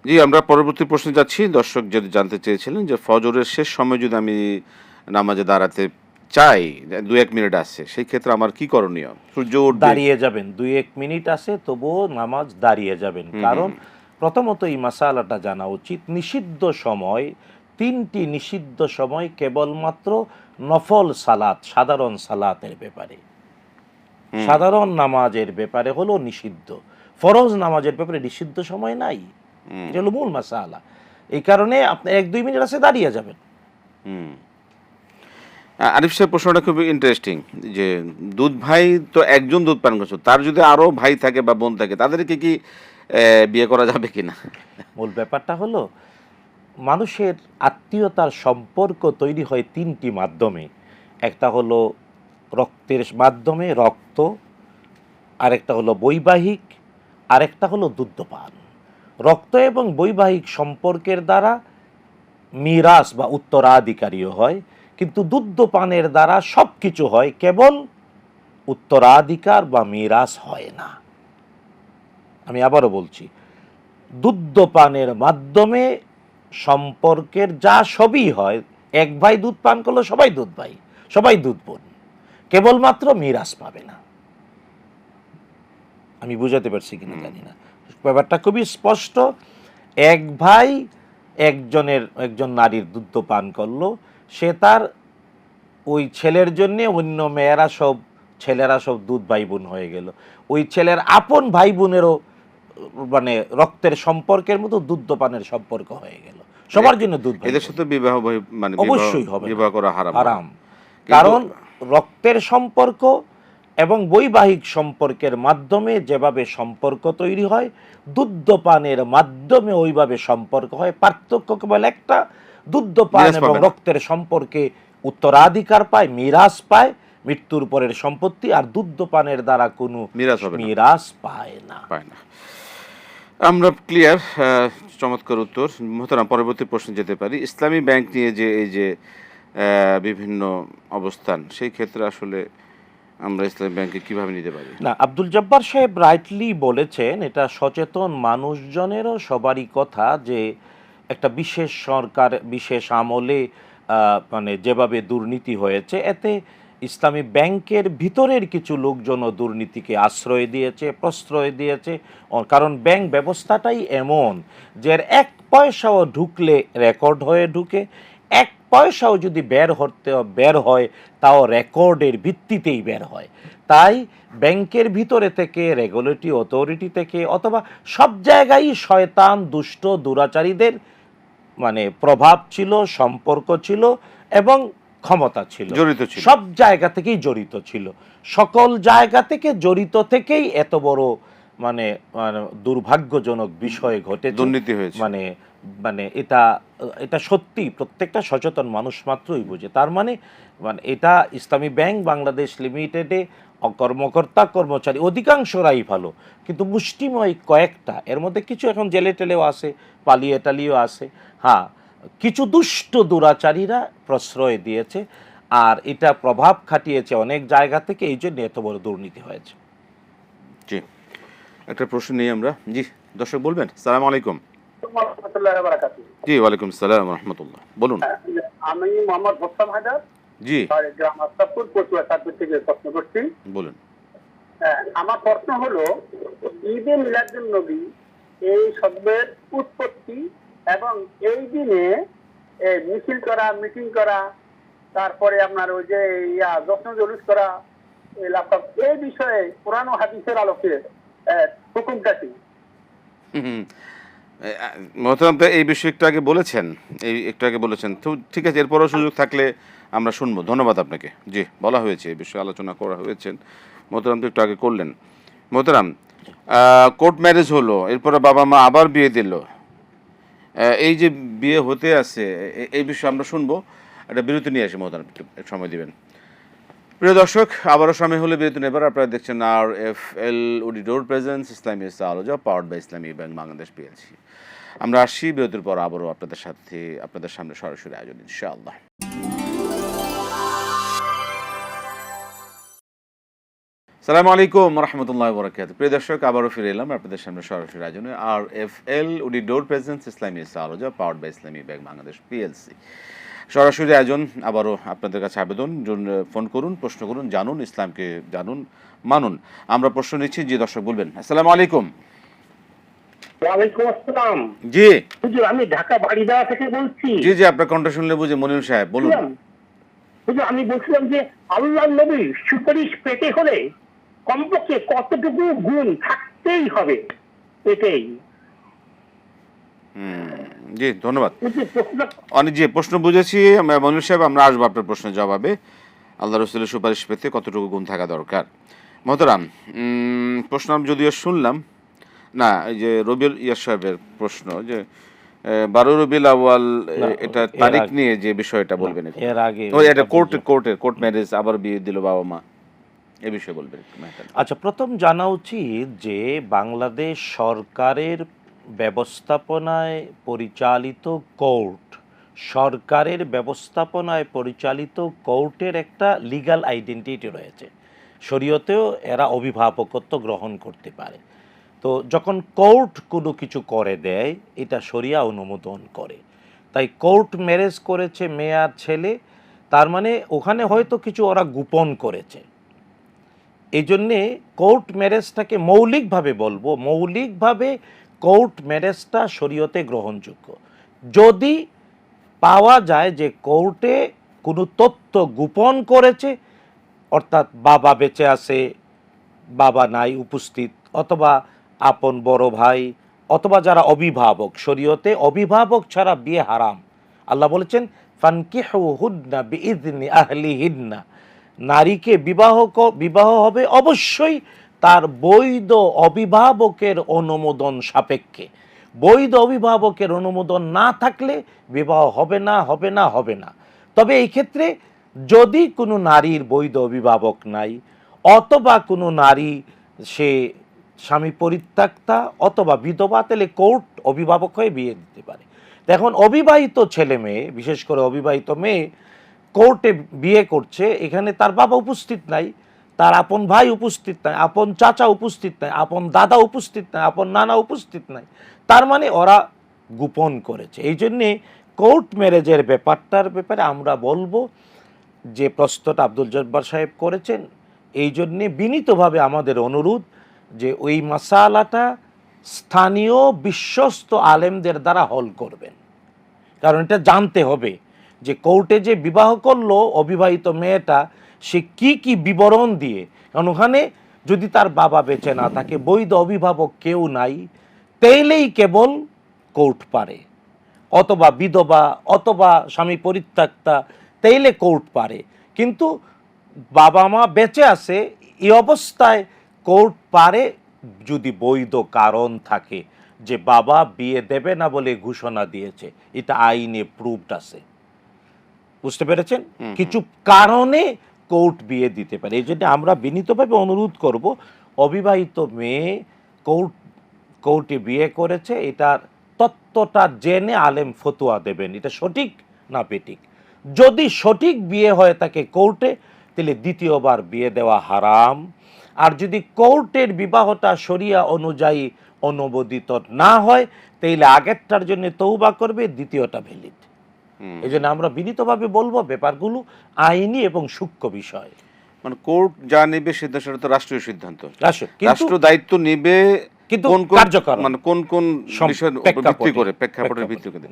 জি, আমরা পরবর্তী প্রশ্নে যাচ্ছি। দর্শক যদি জানতে চেয়েছিলেন যে ফজরের শেষ সময় যদি আমি নামাজে দাঁড়াতে চাই, 2-1 মিনিট আছে, সেই ক্ষেত্রে আমার কি করণীয়? সূর্য উঠবে, দাঁড়িয়ে যাবেন, 2-1 মিনিট আছে তবুও নামাজ দাঁড়িয়ে যাবেন। কারণ প্রথমত এই মাসালাটা জানা উচিত, নিষিদ্ধ সময় 3টি নিষিদ্ধ সময় কেবলমাত্র নফল সালাত, সাধারণ সালাতের ব্যাপারে। সাধারণ নামাজের ব্যাপারে হলো নিষিদ্ধ, ফরজ নামাজের ব্যাপারে নিষিদ্ধ সময় নাই। এটা হলো মূল মাসালা। এই কারণে আপনি 1-2 মিনিট আছে দাঁড়িয়ে যাবেন। আরিফ সাহেব, প্রশ্নটা খুব ইন্টারেস্টিং যে দুধ ভাই তো একজন দুধ পান করছে, তার যদি আরো ভাই থাকে বা বোন থাকে, তাদেরকে কি বিয়ে করা যাবে কিনা? মূল ব্যাপারটা হলো মানুষের আত্মীয়তার সম্পর্ক তৈরি হয় 3টি মাধ্যমে। একটা হলো রক্তের মাধ্যমে, রক্ত, আরেকটা হলো বৈবাহিক, আরেকটা হলো দুগ্ধপান। রক্ত এবং বৈবাহিক সম্পর্কের দ্বারা মিরাস বা উত্তরাধিকারীও হয়, কিন্তু দুগ্ধপানের দ্বারা সব কিছু হয়, কেবল উত্তরাধিকার বা মিরাস হয় না। আমি আবারও বলছি, দুগ্ধপানের মাধ্যমে সম্পর্কের যা সবই হয়, এক ভাই দুধ পান করলো সবাই দুধ ভাই, সবাই দুধ বোন, কেবলমাত্র মিরাস পাবে না। আমি বুঝাতে পারছি কিনা জানি না, ব্যাপারটা খুবই স্পষ্ট। এক ভাই একজন নারীর দুধ পান করলো, সে তার ওই ছেলের জন্য অন্য ছেলেরা সব দুধ ভাই বোন হয়ে গেল। ওই ছেলের আপন ভাই বোনেরও মানে রক্তের সম্পর্কের মতো দুধপানের সম্পর্ক হয়ে গেল, সবার জন্য দুধ। এদের সাথে বিবাহ মানে অবশ্যই হবে, বিবাহ করা হারাম। কারণ রক্তের সম্পর্ক এবং বৈবাহিক সম্পর্কের মাধ্যমে যেভাবে সম্পর্ক তৈরি হয়, দুধপানের মাধ্যমে ওইভাবে সম্পর্ক হয়। পার্থক্য কেবল একটা, দুধপান এবং রক্তের সম্পর্কে উত্তরাধিকার পায়, মিরাস পায়, মৃত্যুর পরের সম্পত্তি, আর দুধপানের দ্বারা কোনো মিরাস পায় না। আমরা ক্লিয়ার। চমৎকার উত্তর। মোহতারাম, পরবর্তী প্রশ্নে যেতে পারি। ইসলামী ব্যাংক নিয়ে যে এই যে বিভিন্ন অবস্থান, সেই ক্ষেত্রে আসলে আমরা ইসলামী ব্যাংকে কিভাবে নিতে পারি? না, আব্দুল জব্বার সাহেব রাইটলি বলেছেন, এটা সচেতন মানুষজনেরও সবারই কথা, যে একটা বিশেষ সরকার বিশেষ আমলে মানে যেভাবে দুর্নীতি হয়েছে, এতে ইসলামী ব্যাংকের ভিতরের কিছু লোকজনও দুর্নীতিকে আশ্রয় দিয়েছে, প্রশ্রয় দিয়েছে। কারণ ব্যাংক ব্যবস্থাটাই এমন যে 1 পয়সাও ঢুকলে রেকর্ড হয়ে ঢুকে, 1 পয়সাও যদি বের হয় তাও রেকর্ডের ভিত্তিতেই বের হয়। তাই ব্যাংকের ভিতরে থেকে, রেগুলেটরি অথরিটি থেকে, অথবা সব জায়গায় শয়তান, দুষ্ট, দুরাচারীদের মানে প্রভাব ছিল, সম্পর্ক ছিল এবং ক্ষমতা ছিল, সব জায়গা থেকেই জড়িত ছিল। সকল জায়গা থেকে জড়িত থেকেই এত বড় মানে দুর্ভাগ্যজনক বিষয় ঘটেছে, দুর্নীতি হয়েছে। মানে এটা সত্যি প্রত্যেকটা সচেতন মানুষ মাত্রই বুঝে। তার মানে এটা ইসলামী ব্যাংক বাংলাদেশ লিমিটেডে কর্মকর্তা কর্মচারী অধিকাংশরাই ভালো, কিন্তু মুষ্টিময় কয়েকটা, এর মধ্যে কিছু এখন জেলে টেলেও আছে, পালিয়ে টালিয়েও আছে। হ্যাঁ, কিছু দুষ্ট দুরাচারীরা প্রশ্রয় দিয়েছে, আর এটা প্রভাব খাটিয়েছে অনেক জায়গা থেকে, এই জন্য এত বড় দুর্নীতি হয়েছে। জি, একটা প্রশ্ন নিই আমরা। জি, দর্শক বলবেন। আসসালামু আলাইকুম। জি, ওয়ালাইকুম আসসালাম ওয়া রাহমাতুল্লাহ। বলুন। আমি মোহাম্মদ হোসেন হায়দার, জি, গ্রাম আস্তাপুর, পটুয়া সার্ভিস থেকে প্রশ্ন করছি। বলুন। আমার প্রশ্ন হলো, ঈদে মিলাদুন নবী এই শব্দের উৎপত্তি এবং এই দিনে মিছিল করা, মিটিং করা, তারপরে আপনার ওই যে জশ্ন জলুস করা, এই বিষয়ে কোরআন ও হাদিসের আলোকে হুকুমটা কি? মোহতারাম, এই বিষয়ে একটু আগে বলেছেন, তো ঠিক আছে, এরপরও সুযোগ থাকলে আমরা শুনবো। ধন্যবাদ আপনাকে। জি, বলা হয়েছে, এই বিষয়ে আলোচনা করা হয়েছে, মোহতারাম তো একটু আগে করলেন। মোহতারাম, কোর্ট ম্যারেজ হলো, এরপরে বাবা মা আবার বিয়ে দিল, এই যে বিয়ে হতে আছে এই বিষয়ে আমরা শুনবো। একটা বিরতি নিয়ে আসি মোহতারাম, একটু সময় দিবেন। প্রিয় দর্শক, আবারও সময় হলে বিরতি নেবার। আপনারা দেখছেন RFL অডিটর প্রেজেন্স ইসলামী আলোচনা powered by Islami bank Bangladesh PLC. আমরা আসছি বিরতির পর আবারও আপনাদের সামনে সরাসরি আয়োজন ইনশাআল্লাহ। সালামু আলাইকুম রহমতুল্লাহ বরকাতুহু। প্রিয় দর্শক, আবারও ফিরে এলাম আপনাদের সামনে সরাসরি আয়োজনে RFL অডিটর প্রেজেন্স ইসলামী আলোচনা powered by Islami bank Bangladesh PLC. সরাসরি আয়োজন। আবারও আপনাদের কাছে আবেদন, ফোন করুন, প্রশ্ন করুন, জানুন, ইসলামকে জানুন, মানুন। আমরা প্রশ্ন নিচ্ছি, জি দর্শক বলবেন। আসসালামু আলাইকুম। ওয়ালাইকুম আসসালাম। জি হুজুর, আমি ঢাকা বাড়িদারা থেকে বলছি। জি জি, আপনার কণ্ঠ শুনলে বুঝে মনির সাহেব বলুন। হুজুর, আমি বলছিলাম যে আল্লাহর নবীর সুপারিশ পেতে হলে কমপক্ষে কতটুকু গুণ থাকতেই হবে, এটাই। জি ধন্যবাদ। অনেক জি প্রশ্ন বুঝেছি মনির সাহেব, আমরা আসবো আপনার প্রশ্নের জবাবে। আল্লাহ রসুলের সুপারিশ পেতে কতটুকু গুণ থাকা দরকার। মোহতারাম, প্রশ্ন আমি যদিও শুনলাম না, এই যে রবিউল ইয়াস সাহেবের প্রশ্ন যে 12 রবিউল আউয়াল, এটা তারিখ নিয়ে যে বিষয়টা বলবেন। এর আগে এটা কোর্ট ম্যারেজ, আবার বিয়ে দিল বাবা মা, এই বিষয়ে বলবেন। আচ্ছা, প্রথম জানা উচিত যে বাংলাদেশ সরকারের ব্যবস্থাপনায় পরিচালিত কোর্ট, সরকারের ব্যবস্থাপনায় পরিচালিত কোর্টের একটা লিগ্যাল আইডেন্টিটি রয়েছে। শরীয়তেও এরা অভিভাবকত্ব গ্রহণ করতে পারে। তো যখন কোর্ট কোনো কিছু করে দেয়, এটা শরিয়া অনুমোদন করে। তাই কোর্ট ম্যারেজ করেছে মেয়ে আর ছেলে, তার মানে ওখানে হয়তো কিছু ওরা গোপন করেছে। এই জন্যে কোর্ট ম্যারেজটাকে মৌলিকভাবে বলবো, মৌলিকভাবে কোর্ট ম্যারেজটা শরীয়তে গ্রহণযোগ্য। যদি পাওয়া যায় যে কোর্টে কোনো তথ্য গোপন করেছে, অর্থাৎ বাবা বেঁচে আছে, বাবা নাই উপস্থিত, অথবা আপন বড় ভাই, অথবা যারা অভিভাবক, শরীয়তে অভিভাবক ছাড়া বিয়ে হারাম। আল্লাহ বলেছেন ফানকিহুহুন্না বিইযনি আহলিহিন্না, নারীকে বিবাহ হবে অবশ্যই তার বৈধ অভিভাবকের অনুমোদন সাপেক্ষে। বৈধ অভিভাবকের অনুমোদন না থাকলে বিবাহ হবে না। তবে এই ক্ষেত্রে যদি কোনো নারীর বৈধ অভিভাবক নাই, অথবা কোনো নারী সে স্বামী পরিত্যক্তা অথবা বিধবা, তাহলে কোর্ট অভিভাবক হয়ে বিয়ে দিতে পারে। এখন অবিবাহিত ছেলে মেয়ে, বিশেষ করে অবিবাহিত মেয়ে কোর্টে বিয়ে করছে, এখানে তার বাবা উপস্থিত নাই, তার আপন ভাই উপস্থিত নাই, আপন চাচা উপস্থিত নাই, আপন দাদা উপস্থিত নাই, আপন নানা উপস্থিত নাই, তার মানে ওরা গোপন করেছে। এই জন্যে কোর্ট ম্যারেজের ব্যাপারে আমরা বলবো যে প্রশ্নটা আব্দুল জব্বার সাহেব করেছেন, এই জন্যে বিনীতভাবে আমাদের অনুরোধ যে ওই মাসালাটা স্থানীয় বিশ্বস্ত আলেমদের দ্বারা হল করবেন। কারণ এটা জানতে হবে যে কোর্টে যে বিবাহ করলো অবিবাহিত মেয়েটা, সে কি বিবরণ দিয়ে। কারণ ওখানে যদি তার বাবা বেঁচে না থাকে, বৈধ অভিভাবক কেউ নাই, তাইলেই কেবল কোর্ট পারে, অথবা বিধবা অথবা স্বামী পরিত্যক্তা, তাইলে কোর্ট পারে। কিন্তু বাবা মা বেঁচে আছে, এই অবস্থায় কোর্ট পারে যদি বৈধ কারণ থাকে, যে বাবা বিয়ে দেবে না বলে ঘোষণা দিয়েছে, এটা আইনে প্রুভড আছে। বুঝতে পেরেছেন? কিছু কারণে কোর্ট বিয়ে দিতে পারে। এই জন্য আমরা বিনীতভাবে অনুরোধ করব, অবিবাহিত মেয়ে কোর্টে বিয়ে করেছে, এটার তত্ত্বটা জেনে আলেম ফতোয়া দেবেন, এটা সঠিক না বেঠিক। যদি সঠিক বিয়ে হয় থাকে কোর্টে, তাহলে দ্বিতীয়বার বিয়ে দেওয়া হারাম। আর যদি কোর্টের বিবাহটা শরিয়া অনুযায়ী অনুমোদিত না হয়, তাহলে আগেরটার জন্য তৌবা করবে, দ্বিতীয়টা ভ্যালিড। এই জন্য আমরা বিনীতভাবে বলবো ব্যাপারগুলো আইনি এবং সূক্ষ্ম বিষয়। মানে কোর্ট যা নেবে সেটা তো রাষ্ট্রীয় সিদ্ধান্ত, রাষ্ট্র দায়িত্ব নেবে, কিন্তু মানে কোন বিষয়ের উপর ভিত্তি করে, প্রেক্ষাপটের ভিত্তি করে।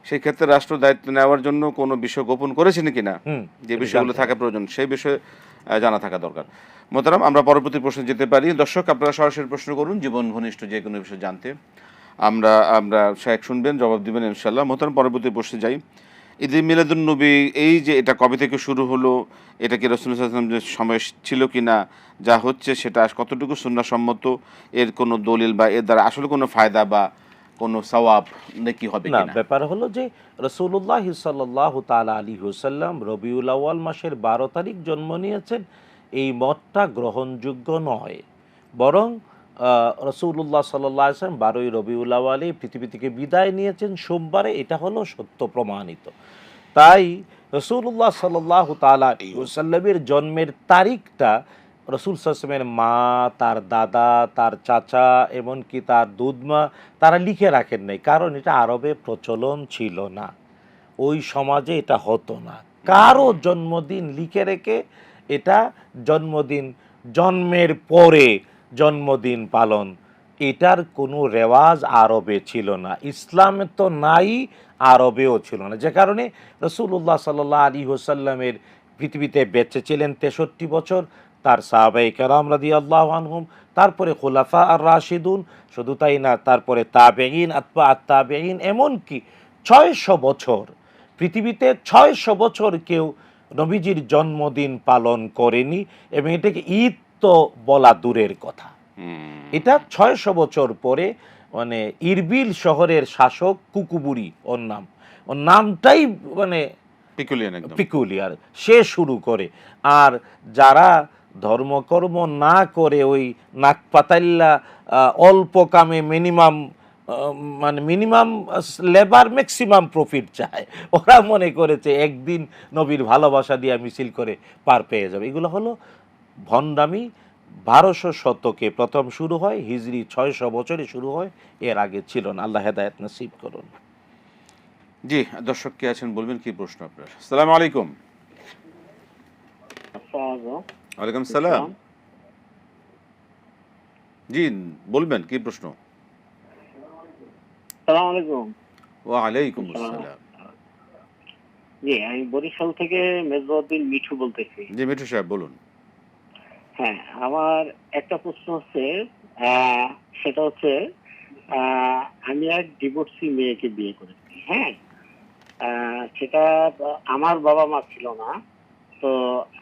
সেই ক্ষেত্রে রাষ্ট্র দায়িত্ব নেওয়ার জন্য কোনো বিষয় গোপন করেছে নাকি না, যে বিষয়গুলো থাকা প্রয়োজন, সেই বিষয়ে জানা থাকা দরকার। মোহতারাম, আমরা পরবর্তী প্রশ্নে যেতে পারি। দর্শক, আপনারা সরাসরি প্রশ্ন করুন, জীবন ঘনিষ্ঠ যে কোনো বিষয় জানতে। আমরা শেখ শুনবেন, জবাব দিবেন ইনশাল্লাহ। মোহতারাম, পরবর্তী প্রশ্নে যাই। ঈদে মিলাদুন্নবী এই যে এটা কবে থেকে শুরু হলো, এটা কি রাসূলুল্লাহ সাল্লাল্লাহু আলাইহি ওয়াসাল্লামের সময় ছিল কিনা, যা হচ্ছে সেটা কতটুকু সুন্নাহসম্মত, এর কোনো দলিল বা এর দ্বারা আসলে কোনো ফায়দা বা কোনো সওয়াব নেকি হবে না, কিনা? ব্যাপার হলো যে রাসূলুল্লাহ সাল্লাল্লাহু তাআলা আলাইহি ওয়াসাল্লাম রবিউল আউয়াল মাসের 12 তারিখ জন্ম নিয়েছেন, এই মতটা গ্রহণযোগ্য নয়। বরং রাসূলুল্লাহ সাল্লাল্লাহু আলাইহি ওয়াসাল্লাম 12ই রবিউল আউয়ালে পৃথিবী থেকে বিদায় নিয়েছেন সোমবারে, এটা হলো সত্য প্রমাণিত। তাই রাসূলুল্লাহ সাল্লাল্লাহু তাআলা আলাইহি ওয়াসাল্লামের জন্মের তারিখটা রাসূল সাল্লাল্লাহু আলাইহি ওয়াসাল্লামের মা, তার দাদা, তার চাচা, এমনকি তার দুধমা তারা লিখে রাখেন নাই, কারণ এটা আরবে প্রচলন ছিল না, ওই সমাজে এটা হতো না। কারো জন্মদিন লিখে রেখে এটা জন্মদিন, জন্মের পরে জন্মদিন পালন, এটার কোনো রেওয়াজ আরবে ছিল না, ইসলামে তো নাই, আরবেও ছিল না। যে কারণে রাসূলুল্লাহ সাল্লাল্লাহু আলাইহি ওয়াসাল্লামের পৃথিবীতে বেঁচে ছিলেন 63 বছর, তার সাহাবায়ে কেরাম রাদিয়াল্লাহু আনহুম, তারপরে খুলাফা আর রাশিদুন, শুধু তাই না, তারপরে তাবেঈন, আতবা আত-তাবেঈন, এমনকি 600 বছর, পৃথিবীতে 600 বছর কেউ নবীজির জন্মদিন পালন করেনি, এবং এটাকে ঈদ তো বলা দূরের কথা। এটা 600 বছর পরে মানে ইরবিল শহরের শাসক কুকুবুরি, ওর নামটাই মানে পিকুলিয়ান একদম। পিকুলিয়ার, সে শুরু করে। আর যারা ধর্মকর্ম না করে ওই নাক পাতাল্লা অল্প কামে মিনিমাম লেবার ম্যাক্সিমাম প্রফিট চায়, ওরা মনে করেছে একদিন নবীর ভালোবাসা দিয়ে মিছিল করে পার পেয়ে যাবে। এগুলো হলো ভণ্ডামি। 1200 শতকে প্রথম শুরু হয়, হিজরি 600 বছরে শুরু হয়, এর আগে ছিল না। আল্লাহ হেদায়েত নসিব করুন। জি, দর্শক কে আছেন, বলবেন কি প্রশ্ন আপনার? আসসালামু আলাইকুম। ওয়ালাইকুম সালাম। জি, বলবেন কি প্রশ্ন? সালাম আলাইকুম। ওয়ালাইকুম আসসালাম। জি, আমি বরিশাল থেকে মেজবাউদ্দিন মিঠু বলতেছি। জি মিঠু সাহেব বলুন। হ্যাঁ, আমার একটা প্রশ্ন হচ্ছে, সেটা হচ্ছে আমি এক ডিভোর্সি মেয়েকে বিয়ে করেছি। হ্যাঁ, সেটা আমার বাবা মা ছিল না, তো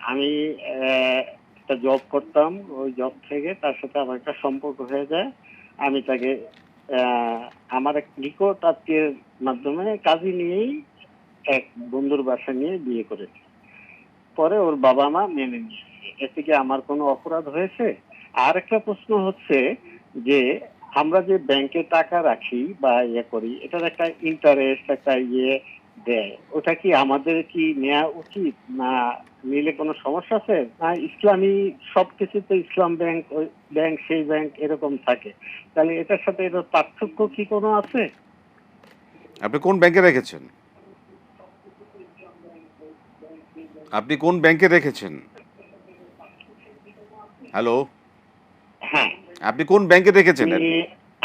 আমি একটা জব করতাম, ওই জব থেকে তার সাথে আমার একটা সম্পর্ক হয়ে যায়। আমি তাকে আমার এক নিকট আত্মীয়ের মাধ্যমে কাজে নিয়েই এক বন্ধুর বাসা নিয়ে বিয়ে করেছি। পরে ওর বাবা মা মেনে নিয়েছে। এতে কি আমার কোনো অপরাধ হয়েছে? আর একটা প্রশ্ন হচ্ছে যে আমরা যে ব্যাংকে টাকা রাখি বা ইয়ে করি, এটার একটা ইন্টারেস্ট একটা দেয়, ওটা কি আমাদের কি নেওয়া উচিত, না নিলে কোনো সমস্যা আছে? না ইসলামী সবকিছুতে ইসলাম ব্যাংক, ওই ব্যাংক সেই ব্যাংক এরকম থাকে, তাহলে এটার সাথে এটার পার্থক্য কি কোনো আছে? আপনি কোন ব্যাংকে রেখেছেন? আপনি কোন ব্যাংকে রেখেছেন? হ্যালো, হ্যাঁ, আপনি কোন ব্যাংকে রেখেছেন?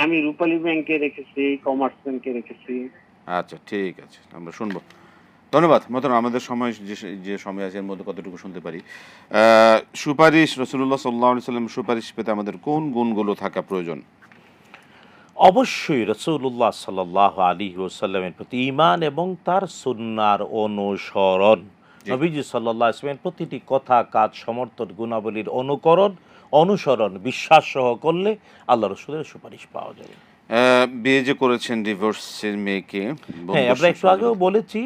আমি রূপালী ব্যাংকে রেখেছি, কমার্স ব্যাংকে রেখেছি। আচ্ছা, ঠিক আছে, আমরা শুনবো। ধন্যবাদ মোহতারাম। আমাদের সময় যে সময় আছে এর মধ্যে কতটুকু শুনতে পারি। সুপারিশ, রাসূলুল্লাহ সাল্লাল্লাহু আলাইহি ওয়াসাল্লাম সুপারিশ পেতে আমাদের কোন গুণগুলো থাকা প্রয়োজন? অবশ্যই রাসূলুল্লাহ সাল্লাল্লাহু আলাইহি ওয়াসাল্লামের প্রতি ঈমান এবং তার সুন্নাহর অনুসরণ। নবীজি সাল্লাল্লাহু আলাইহি ওয়াসাল্লামের প্রতিটি কথা, কাজ, সমর্থন, গুণাবলীর অনুসরণ বিশ্বাস সহ করলে আল্লাহ রাসূলের সুপারিশ পাওয়া যাবে। বিয়ে যে করেছেন ডিভোর্সের মেয়েকে, হ্যাঁ, আমরা একটু আগেও বলেছি,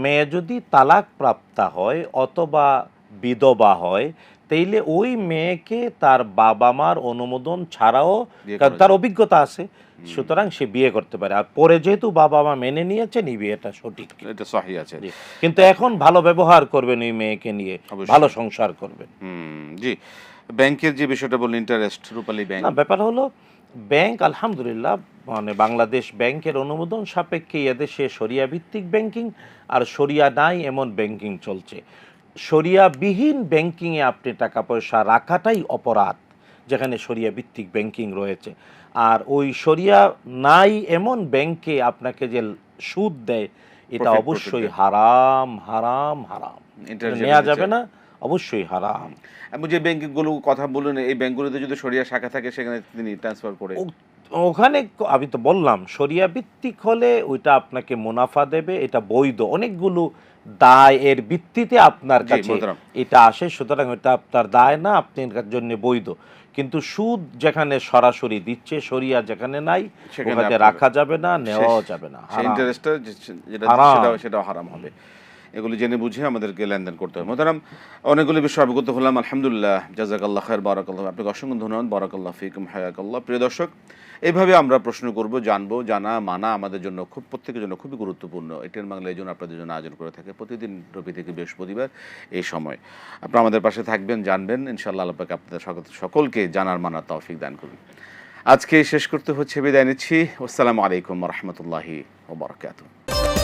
মেয়ে যদি তালাক প্রাপ্তা হয় অথবা বিধবা হয়, তাইলে ওই মেয়েকে তার বাবা মার অনুমোদন ছাড়াও, কারণ তার অভিজ্ঞতা আছে, সুতরাং সে বিয়ে করতে পারে। আর পরে যেহেতু বাবা মা মেনে নিয়েছেন, এই বিয়েটা সঠিক, এটা সহিহ আছে। কিন্তু এখন ভালো ব্যবহার করবেন ওই মেয়েকে নিয়ে, ভালো সংসার করবেন। জি, ব্যাংকের যে বিষয়টা বললেন, ইন্টারেস্ট, রূপালী ব্যাংক, না, ব্যাপার হলো ব্যাংক আলহামদুলিল্লাহ মানে বাংলাদেশ ব্যাংকের অনুমোদন সাপেক্ষে এদেশে শরিয়া ভিত্তিক ব্যাংকিং আর শরিয়া নাই এমন ব্যাংকিং চলছে। শরিয়াবিহীন ব্যাংকিংয়ে আপনি টাকা পয়সা রাখাটাই অপরাধ, যেখানে শরিয়া ভিত্তিক ব্যাংকিং রয়েছে। আর ওই শরিয়া নাই এমন ব্যাংকে আপনাকে যে সুদ দেয়, এটা অবশ্যই হারাম হারাম হারাম, নেওয়া যাবে না, অবশ্যই হারাম। যে ব্যাংকগুলো কথা বললেন, এই ব্যাংকগুলোতে যদি শরিয়া শাখা থাকে সেখানে তিনি ট্রান্সফার করে ওখানে আমি তো বললাম শরিয়া ভিত্তিক হলে ওইটা আপনাকে মুনাফা দেবে, এটা বৈধ। অনেকগুলো দায় এর ভিত্তিতে আপনার জি, কাছে মোহতারাম। এটা আসে, সুতরাং এটা আপনার দায় না, আপনার জন্য বৈধ। কিন্তু সুদ যেখানে সরাসরি দিচ্ছে, শরিয়া যেখানে নাই, সেখানে ওখানে আপনার- রাখা যাবে না, নেওয়াও যাবে না, সেই হারাম। ইন্টারেস্টটা যেটা হারাম। সেটাও হারাম হবে। এগুলি জেনে বুঝে আমাদেরকে লেনদেন করতে হবে। মোহতারাম, অনেকগুলো বিষয় অবগত হলাম, আলহামদুলিল্লাহ, জাযাকাল্লাহ খায়ের, বারাকাল্লাহ, আপনাকে অসংখ্য ধন্যবাদ, বারাকাল্লাহ ফিকুম, হায়াকাল্লাহ। প্রিয় দর্শক, এইভাবে আমরা প্রশ্ন করব, জানবো, জানা মানা আমাদের জন্য প্রত্যেকের জন্য খুবই গুরুত্বপূর্ণ। এটিএন বাংলা এই জন্য আপনাদের জন্য আয়োজন করে থাকে প্রতিদিন রবি থেকে বৃহস্পতিবার এই সময়। আপনারা আমাদের পাশে থাকবেন, জানবেন, ইনশাআল্লাহ আল্লাহ পাক আপনাদের সকলকে জানার মানার তৌফিক দান করুন। আজকে শেষ করতে হচ্ছে, বিদায় নিচ্ছি। আসসালামু আলাইকুম ওয়া রাহমাতুল্লাহি ওয়া বারাকাতুহু।